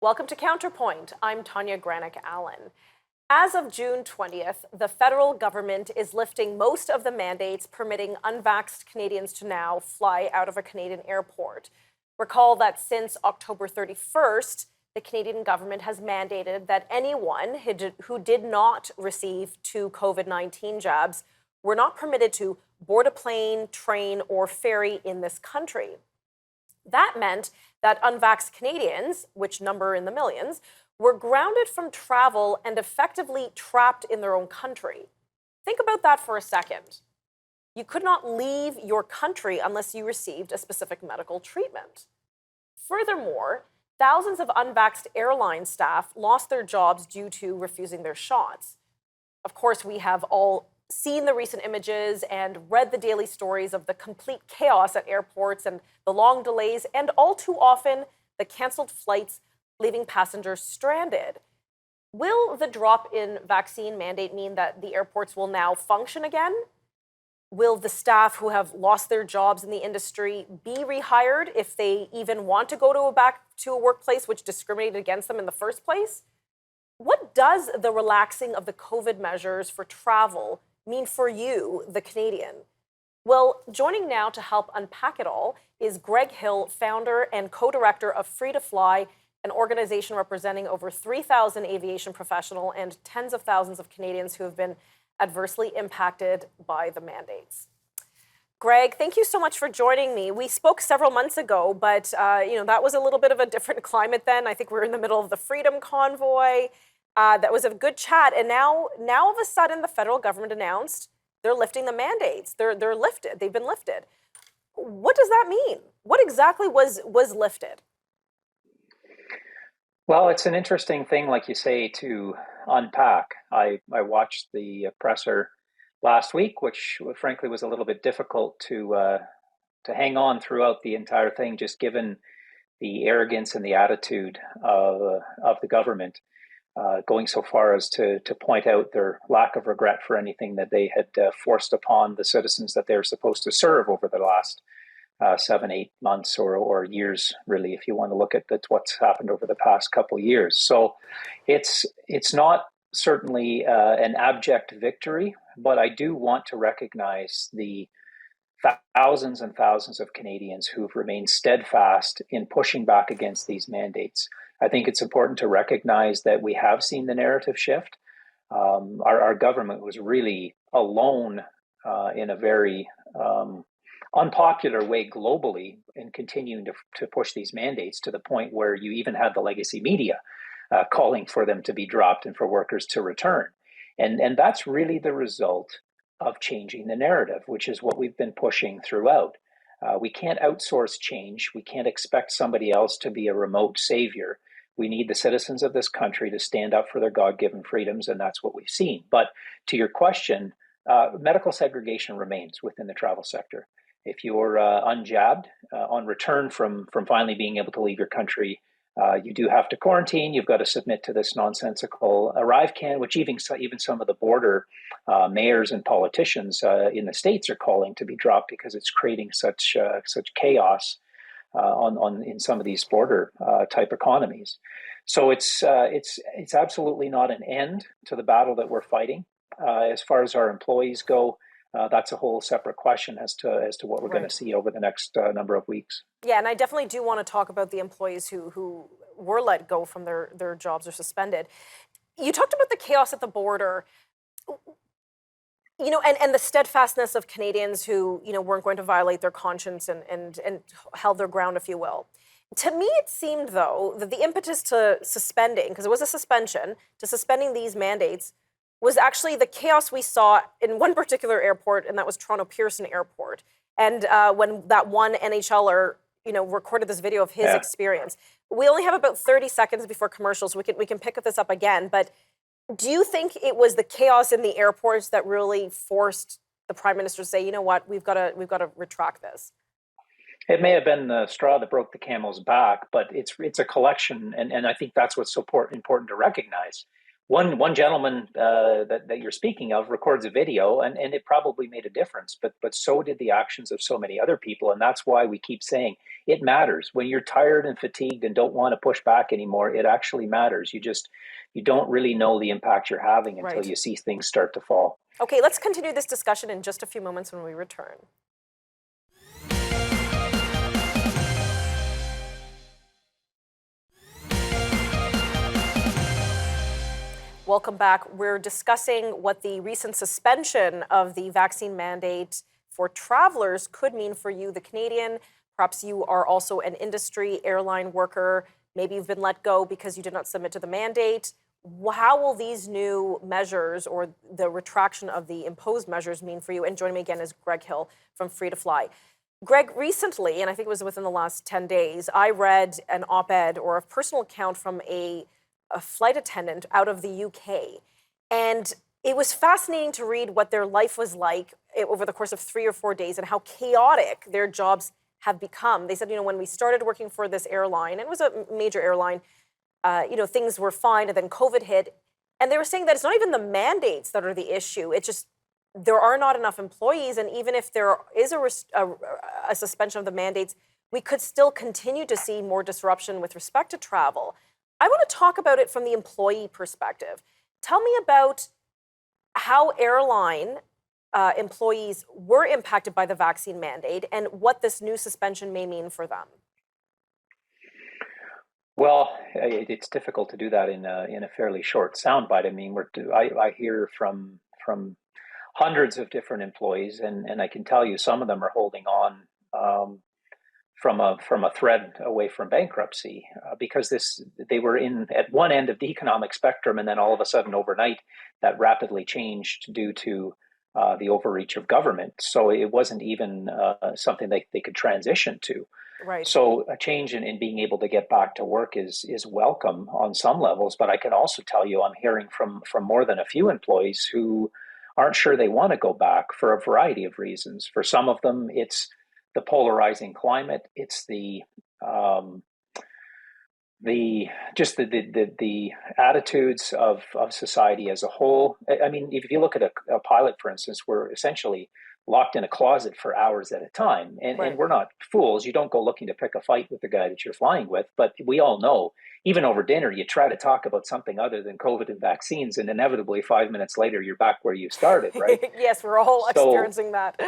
Welcome to Counterpoint. I'm Tanya Granick-Allen. As of June 20th, the federal government is lifting most of the mandates permitting unvaxxed Canadians to now fly out of a Canadian airport. Recall that since October 31st, the Canadian government has mandated that anyone who did not receive two COVID-19 jabs were not permitted to board a plane, train, or ferry in this country. That meant that unvaxxed Canadians, which number in the millions, were grounded from travel and effectively trapped in their own country. Think about that for a second. You could not leave your country unless you received a specific medical treatment. Furthermore, thousands of unvaxxed airline staff lost their jobs due to refusing their shots. Of course, we have all seen the recent images and read the daily stories of the complete chaos at airports and the long delays, and all too often, the canceled flights leaving passengers stranded. Will the drop in vaccine mandate mean that the airports will now function again? Will the staff who have lost their jobs in the industry be rehired if they even want to go back to a workplace which discriminated against them in the first place? What does the relaxing of the COVID measures for travel mean for you, the Canadian? Well, joining now to help unpack it all is Greg Hill, founder and co-director of Free to Fly, an organization representing over 3,000 aviation professionals and tens of thousands of Canadians who have been adversely impacted by the mandates. Greg, thank you so much for joining me. We spoke several months ago, but that was a little bit of a different climate then. I think we were in the middle of the Freedom Convoy. That was a good chat. And now all of a sudden, the federal government announced they're lifting the mandates. They're lifted. They've been lifted. What does that mean? What exactly was lifted? Well, it's an interesting thing, like you say, to unpack. I watched the presser last week, which frankly was a little bit difficult to hang on throughout the entire thing, just given the arrogance and the attitude of the government, going so far as to point out their lack of regret for anything that they had forced upon the citizens that they're supposed to serve over the last 7, 8 months or years, really, if you want to look at what's happened over the past couple of years. So it's not certainly an abject victory, but I do want to recognize the thousands and thousands of Canadians who've remained steadfast in pushing back against these mandates. I think it's important to recognize that we have seen the narrative shift. Our government was really alone in a very unpopular way globally in continuing to push these mandates to the point where you even had the legacy media calling for them to be dropped and for workers to return. And that's really the result of changing the narrative, which is what we've been pushing throughout. We can't outsource change. We can't expect somebody else to be a remote savior. We need the citizens of this country to stand up for their God-given freedoms, and that's what we've seen. But to your question, medical segregation remains within the travel sector. If you're unjabbed on return from finally being able to leave your country, you do have to quarantine. You've got to submit to this nonsensical ArriveCan, which even some of the border mayors and politicians in the States are calling to be dropped because it's creating such chaos in some of these border type economies. So it's absolutely not an end to the battle that we're fighting. As far as our employees go, that's a whole separate question as to what we're going to see over the next number of weeks. Yeah, and I definitely do want to talk about the employees who were let go from their jobs or suspended. You talked about the chaos at the border, and the steadfastness of Canadians who, weren't going to violate their conscience and held their ground, if you will. To me, it seemed, though, that the impetus to suspending, because it was a suspension, to suspending these mandates was actually the chaos we saw in one particular airport, and that was Toronto Pearson Airport. And when that one NHLer, recorded this video of his experience. We only have about 30 seconds before commercials. We can pick this up again. But do you think it was the chaos in the airports that really forced the Prime Minister to say, you know what, we've got to retract this? It may have been the straw that broke the camel's back, but it's a collection, and I think that's what's so important to recognize. one gentleman that you're speaking of records a video, and it probably made a difference. But so did the actions of so many other people, and that's why we keep saying it matters. When you're tired and fatigued and don't want to push back anymore, it actually matters. You don't really know the impact you're having until Right. you see things start to fall. Okay, let's continue this discussion in just a few moments when we return. Welcome back. We're discussing what the recent suspension of the vaccine mandate for travelers could mean for you, the Canadian. Perhaps you are also an industry airline worker. Maybe you've been let go because you did not submit to the mandate. How will these new measures or the retraction of the imposed measures mean for you? And joining me again is Greg Hill from Free to Fly. Greg, recently, and I think it was within the last 10 days, I read an op-ed or a personal account from a flight attendant out of the UK. And it was fascinating to read what their life was like over the course of 3 or 4 days and how chaotic their jobs have become. They said, when we started working for this airline, and it was a major airline, things were fine, and then COVID hit. And they were saying that it's not even the mandates that are the issue. It's just there are not enough employees. And even if there is a suspension of the mandates, we could still continue to see more disruption with respect to travel. I want to talk about it from the employee perspective. Tell me about how airline employees were impacted by the vaccine mandate and what this new suspension may mean for them. Well, it's difficult to do that in a fairly short soundbite. I mean, I hear from hundreds of different employees, and I can tell you some of them are holding on from a thread away from bankruptcy because they were in at one end of the economic spectrum, and then all of a sudden overnight that rapidly changed due to the overreach of government. So it wasn't even something they could transition to. Right. So a change in being able to get back to work is welcome on some levels, but I can also tell you I'm hearing from more than a few employees who aren't sure they want to go back for a variety of reasons. For some of them, it's the polarizing climate. It's the attitudes of society as a whole. I mean, if you look at a pilot, for instance, we're essentially locked in a closet for hours at a time. And we're not fools. You don't go looking to pick a fight with the guy that you're flying with. But we all know, even over dinner, you try to talk about something other than COVID and vaccines. And inevitably, 5 minutes later, you're back where you started, right? Yes, we're all experiencing that.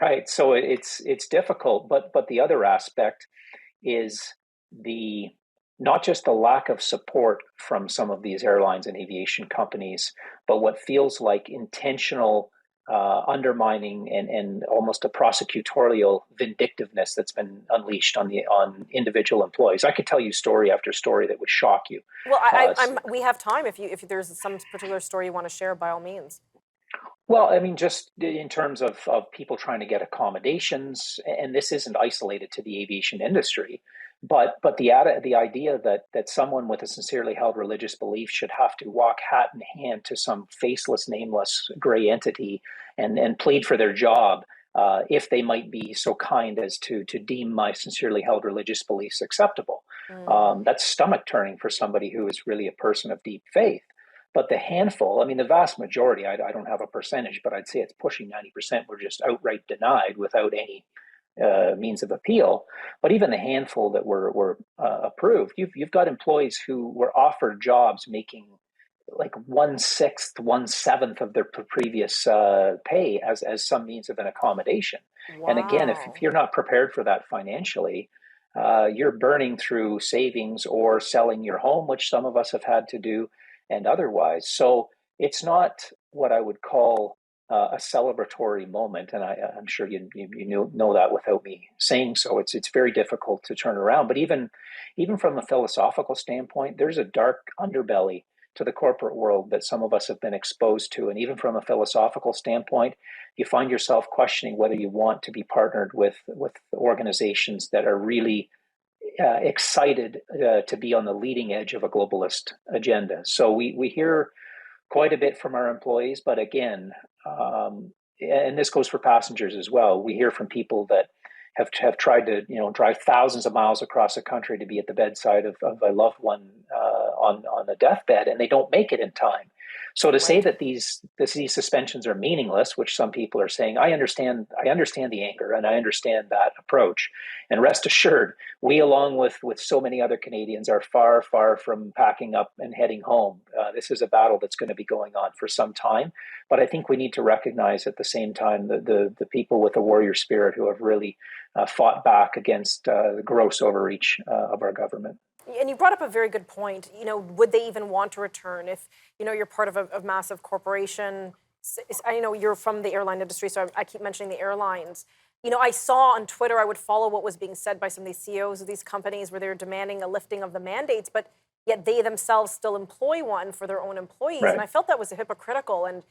Right. So it's difficult. But the other aspect is not just the lack of support from some of these airlines and aviation companies, but what feels like intentional undermining and almost a prosecutorial vindictiveness that's been unleashed on individual employees. I could tell you story after story that would shock you. Well, we have time. If there's some particular story you want to share, by all means. Well, I mean, just in terms of people trying to get accommodations, and this isn't isolated to the aviation industry, but the idea that someone with a sincerely held religious belief should have to walk hat in hand to some faceless, nameless gray entity and plead for their job if they might be so kind as to deem my sincerely held religious beliefs acceptable. That's stomach turning for somebody who is really a person of deep faith. But the handful, I mean, the vast majority, I don't have a percentage, but I'd say it's pushing 90% were just outright denied without any means of appeal. But even the handful that were approved, you've got employees who were offered jobs making like 1/6, 1/7 of their previous pay as some means of an accommodation. Wow. And again, if you're not prepared for that financially, you're burning through savings or selling your home, which some of us have had to do, and otherwise. So it's not what I would call a celebratory moment, and I'm sure you know that without me saying so. It's very difficult to turn around. But even from a philosophical standpoint, there's a dark underbelly to the corporate world that some of us have been exposed to, and even from a philosophical standpoint, you find yourself questioning whether you want to be partnered with organizations that are really excited to be on the leading edge of a globalist agenda. So we hear quite a bit from our employees, but again, and this goes for passengers as well, we hear from people that have tried to drive thousands of miles across the country to be at the bedside of a loved one on a deathbed and they don't make it in time. So to say Right. that these suspensions are meaningless, which some people are saying, I understand the anger and I understand that approach. And rest assured, we, along with so many other Canadians, are far, far from packing up and heading home. This is a battle that's going to be going on for some time. But I think we need to recognize at the same time the people with a warrior spirit who have really fought back against the gross overreach of our government. And you brought up a very good point. Would they even want to return if, you're part of a massive corporation? I know you're from the airline industry, so I keep mentioning the airlines. I saw on Twitter, I would follow what was being said by some of these CEOs of these companies where they're demanding a lifting of the mandates, but yet they themselves still employ one for their own employees. Right. And I felt that was hypocritical. And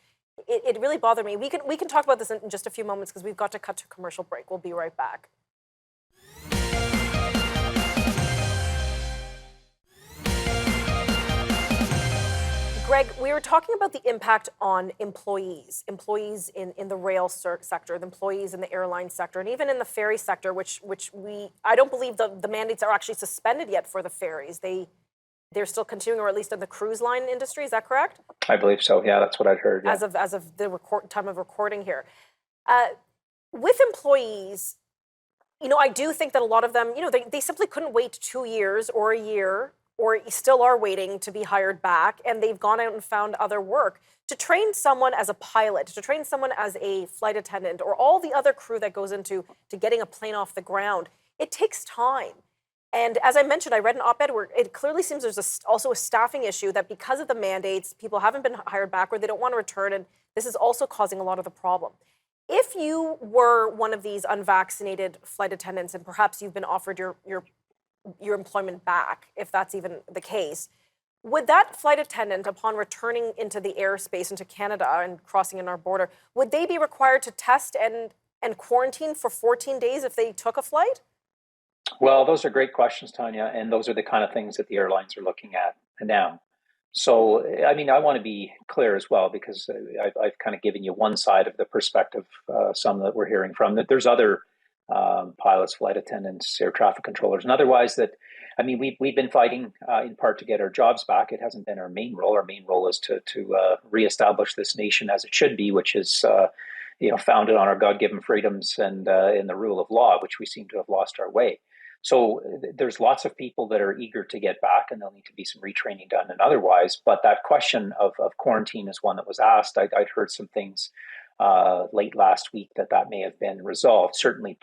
it really bothered me. We can talk about this in just a few moments because we've got to cut to commercial break. We'll be right back. Greg, we were talking about the impact on employees in the rail sector, the employees in the airline sector, and even in the ferry sector, which I don't believe the mandates are actually suspended yet for the ferries. They're still continuing, or at least in the cruise line industry. Is that correct? I believe so. Yeah, that's what I'd heard. Yeah. As of the time of recording here, with employees, I do think that a lot of them, they simply couldn't wait 2 years or a year, or still are waiting to be hired back, and they've gone out and found other work. To train someone as a pilot, to train someone as a flight attendant, or all the other crew that goes into getting a plane off the ground, it takes time. And as I mentioned, I read an op-ed where it clearly seems there's also a staffing issue, that because of the mandates, people haven't been hired back or they don't want to return, and this is also causing a lot of the problem. If you were one of these unvaccinated flight attendants and perhaps you've been offered your employment back, if that's even the case, would that flight attendant, upon returning into the airspace, into Canada and crossing in our border, would they be required to test and quarantine for 14 days if they took a flight? Well, those are great questions, Tanya, and those are the kind of things that the airlines are looking at now. So, I mean, I want to be clear as well, because I've kind of given you one side of the perspective, some that we're hearing from, that there's other pilots, flight attendants, air traffic controllers, and otherwise that, I mean, we've been fighting in part to get our jobs back. It hasn't been our main role. Our main role is to reestablish this nation as it should be, which is founded on our God-given freedoms and in the rule of law, which we seem to have lost our way. So there's lots of people that are eager to get back, and there'll need to be some retraining done and otherwise. But that question of quarantine is one that was asked. I'd heard some things late last week that may have been resolved, certainly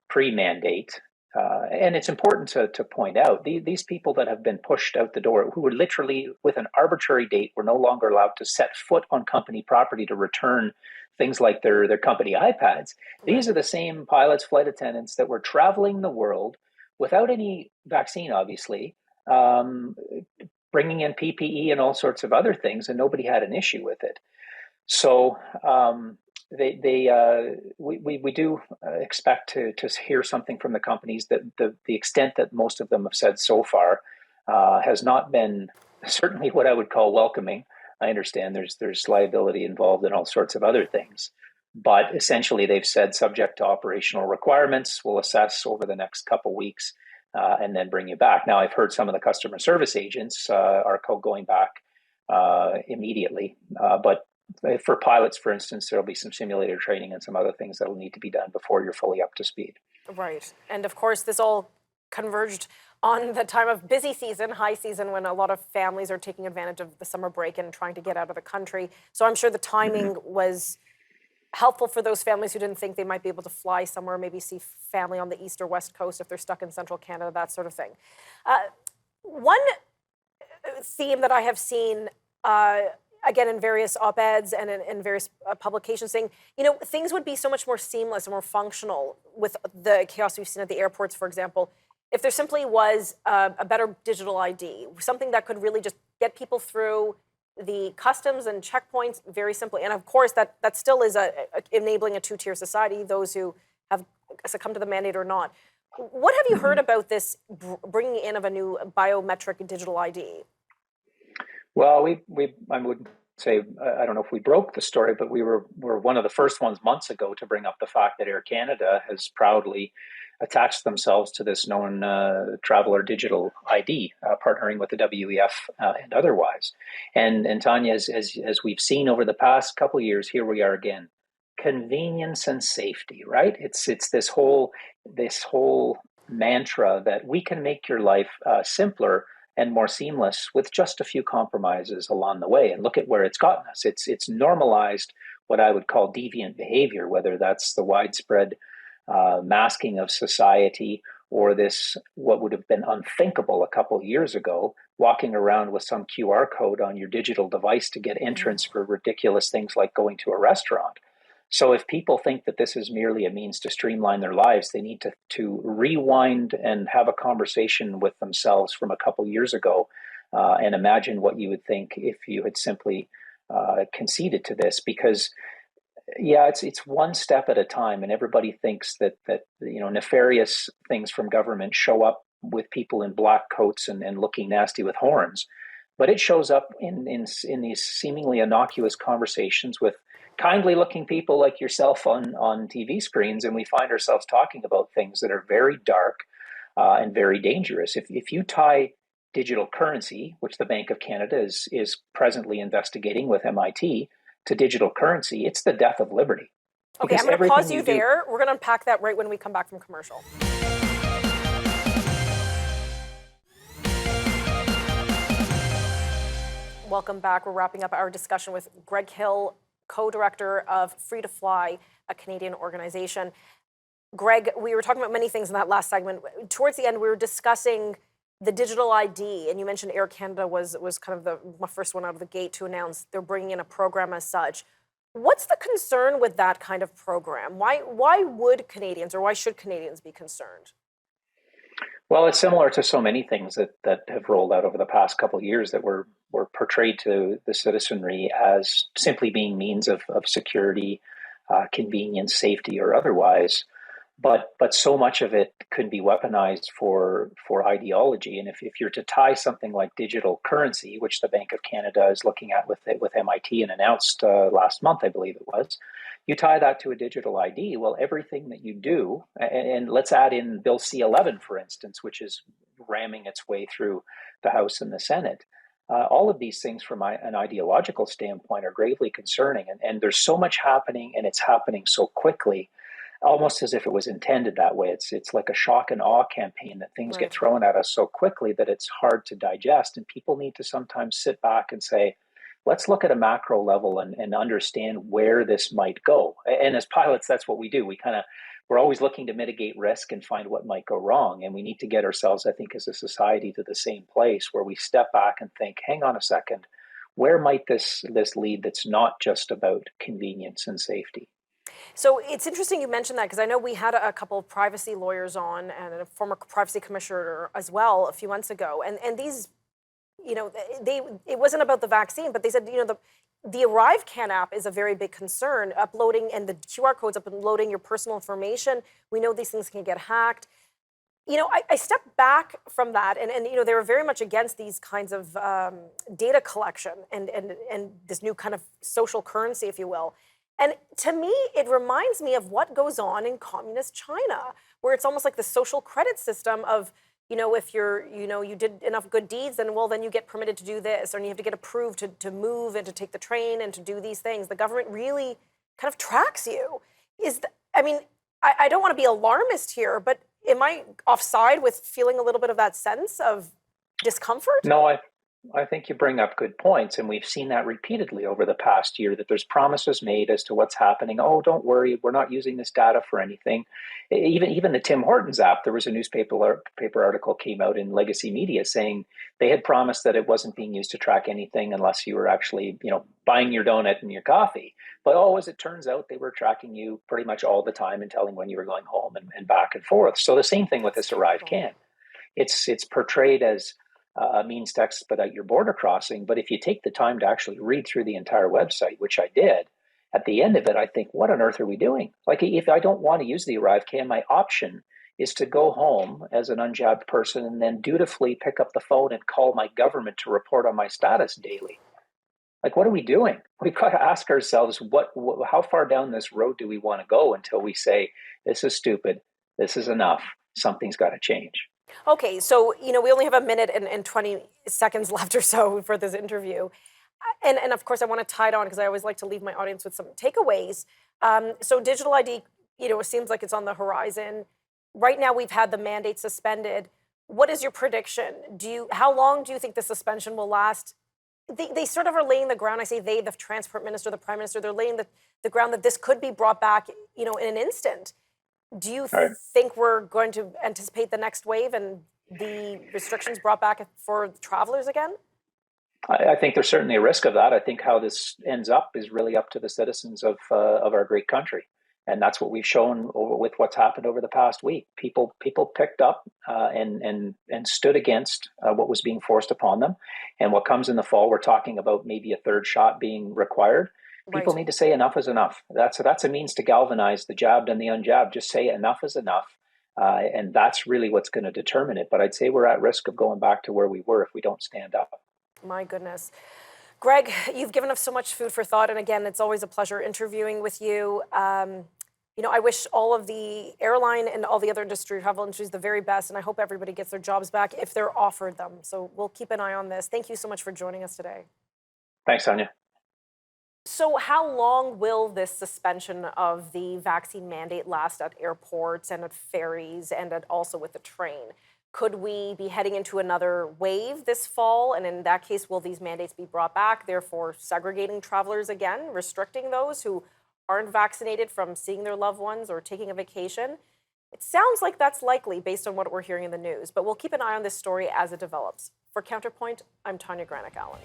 pre-mandate. And it's important to point out, these people that have been pushed out the door, who were literally, with an arbitrary date, were no longer allowed to set foot on company property to return things like their company iPads. These are the same pilots, flight attendants that were traveling the world without any vaccine, obviously, bringing in PPE and all sorts of other things, and nobody had an issue with it. So we do expect to hear something from the companies. That the extent that most of them have said so far has not been certainly what I would call welcoming. I understand there's liability involved in all sorts of other things, but essentially they've said, subject to operational requirements, we'll assess over the next couple weeks and then bring you back. Now, I've heard some of the customer service agents are going back immediately, but for pilots, for instance, there'll be some simulator training and some other things that'll need to be done before you're fully up to speed. Right. And of course, this all converged on the time of busy season, high season, when a lot of families are taking advantage of the summer break and trying to get out of the country. So I'm sure the timing was helpful for those families who didn't think they might be able to fly somewhere, maybe see family on the east or west coast if they're stuck in central Canada, that sort of thing. One theme that I have seen, again, in various op-eds and in various publications, saying, things would be so much more seamless and more functional with the chaos we've seen at the airports, for example, if there simply was a better digital ID, something that could really just get people through the customs and checkpoints very simply. And of course, that still is enabling a two-tier society, those who have succumbed to the mandate or not. What have you heard about this bringing in of a new biometric digital ID? Well, I would say, I don't know if we broke the story, but were one of the first ones months ago to bring up the fact that Air Canada has proudly attached themselves to this known traveler digital ID, partnering with the WEF and otherwise. And Tanya, as we've seen over the past couple of years, here we are again. Convenience and safety, right? It's this whole mantra that we can make your life simpler and more seamless with just a few compromises along the way. And look at where it's gotten us. It's normalized what I would call deviant behavior, whether that's the widespread masking of society or this what would have been unthinkable a couple of years ago, walking around with some QR code on your digital device to get entrance for ridiculous things like going to a restaurant. So if people think that this is merely a means to streamline their lives, they need to rewind and have a conversation with themselves from a couple years ago and imagine what you would think if you had simply conceded to this. Because yeah, it's one step at a time, and everybody thinks that nefarious things from government show up with people in black coats and looking nasty with horns, but it shows up in these seemingly innocuous conversations with kindly looking people like yourself on TV screens, and we find ourselves talking about things that are very dark and very dangerous. If you tie digital currency, which the Bank of Canada is presently investigating with MIT, to digital currency, it's the death of liberty. Okay, Because I'm going to pause everything you you do, there. We're going to unpack that right when we come back from commercial. Welcome back. We're wrapping up our discussion with Greg Hill, co-director of Free to Fly, a Canadian organization. Greg, we were talking about many things in that last segment. Towards the end, we were discussing the digital ID, and you mentioned Air Canada was kind of the first one out of the gate to announce they're bringing in a program as such. What's the concern with that kind of program? Why would Canadians, or why should Canadians be concerned? well, it's similar to so many things that have rolled out over the past couple of years that were portrayed to the citizenry as simply being means of security, convenience, safety, or otherwise. But so much of it could be weaponized for ideology. And if you're to tie something like digital currency, which the Bank of Canada is looking at with MIT and announced last month, I believe it was, you tie that to a digital ID. Well, everything that you do, and let's add in Bill C-11, for instance, which is ramming its way through the House and the Senate. All of these things, from an ideological standpoint, are gravely concerning. And there's so much happening, and it's happening so quickly, almost as if it was intended that way. It's like a shock and awe campaign that things get Right. thrown at us so quickly that it's hard to digest. And people need to sometimes sit back and say, let's look at a macro level and understand where this might go. And as pilots, that's what we do. We're always looking to mitigate risk and find what might go wrong. And we need to get ourselves, I think, as a society to the same place where we step back and think, hang on a second, where might this lead that's not just about convenience and safety? So it's interesting you mentioned that, because I know we had a couple of privacy lawyers on and a former privacy commissioner as well a few months ago. And these, it wasn't about the vaccine, but they said, the ArriveCan app is a very big concern. Uploading and the QR codes, uploading your personal information. We know these things can get hacked. I stepped back from that, and they were very much against these kinds of data collection and this new kind of social currency, if you will. And to me, it reminds me of what goes on in communist China, where it's almost like the social credit system of, if you did enough good deeds, then you get permitted to do this, or you have to get approved to move and to take the train and to do these things. The government really kind of tracks you. I don't want to be alarmist here, but am I offside with feeling a little bit of that sense of discomfort? No, I think you bring up good points, and we've seen that repeatedly over the past year, that there's promises made as to what's happening. Oh, don't worry, we're not using this data for anything. Even the Tim Hortons app, there was a paper article came out in legacy media saying they had promised that it wasn't being used to track anything unless you were actually, buying your donut and your coffee. But as it turns out, they were tracking you pretty much all the time and telling when you were going home and back and forth. So the same thing with this ArriveCan. It's portrayed as a means to expedite your border crossing. But if you take the time to actually read through the entire website, which I did, at the end of it, I think, what on earth are we doing? Like, if I don't want to use the ArriveCan, my option is to go home as an unjabbed person and then dutifully pick up the phone and call my government to report on my status daily. Like, what are we doing? We've got to ask ourselves, how far down this road do we want to go until we say, this is stupid, this is enough, something's got to change. Okay, so we only have a minute and 20 seconds left or so for this interview. And of course, I want to tie it on because I always like to leave my audience with some takeaways. So digital ID, it seems like it's on the horizon. Right now, we've had the mandate suspended. What is your prediction? How long do you think the suspension will last? They sort of are laying the ground. I say they, the transport minister, the prime minister, they're laying the ground that this could be brought back, in an instant. Do you Right. think we're going to anticipate the next wave and the restrictions brought back for travelers again? I think there's certainly a risk of that. I think how this ends up is really up to the citizens of our great country, and that's what we've shown with what's happened over the past week. People picked up and stood against what was being forced upon them, and what comes in the fall. We're talking about maybe a third shot being required. People Right. need to say enough is enough. That's a means to galvanize the jabbed and the unjabbed. Just say enough is enough. And that's really what's going to determine it. But I'd say we're at risk of going back to where we were if we don't stand up. My goodness. Greg, you've given us so much food for thought. And again, it's always a pleasure interviewing with you. I wish all of the airline and all the other travel industries, the very best. And I hope everybody gets their jobs back if they're offered them. So we'll keep an eye on this. Thank you so much for joining us today. Thanks, Tanya. So how long will this suspension of the vaccine mandate last at airports and at ferries and also with the train? Could we be heading into another wave this fall? And in that case, will these mandates be brought back, therefore segregating travelers again, restricting those who aren't vaccinated from seeing their loved ones or taking a vacation? It sounds like that's likely based on what we're hearing in the news, but we'll keep an eye on this story as it develops. For Counterpoint, I'm Tanya Granick-Allen.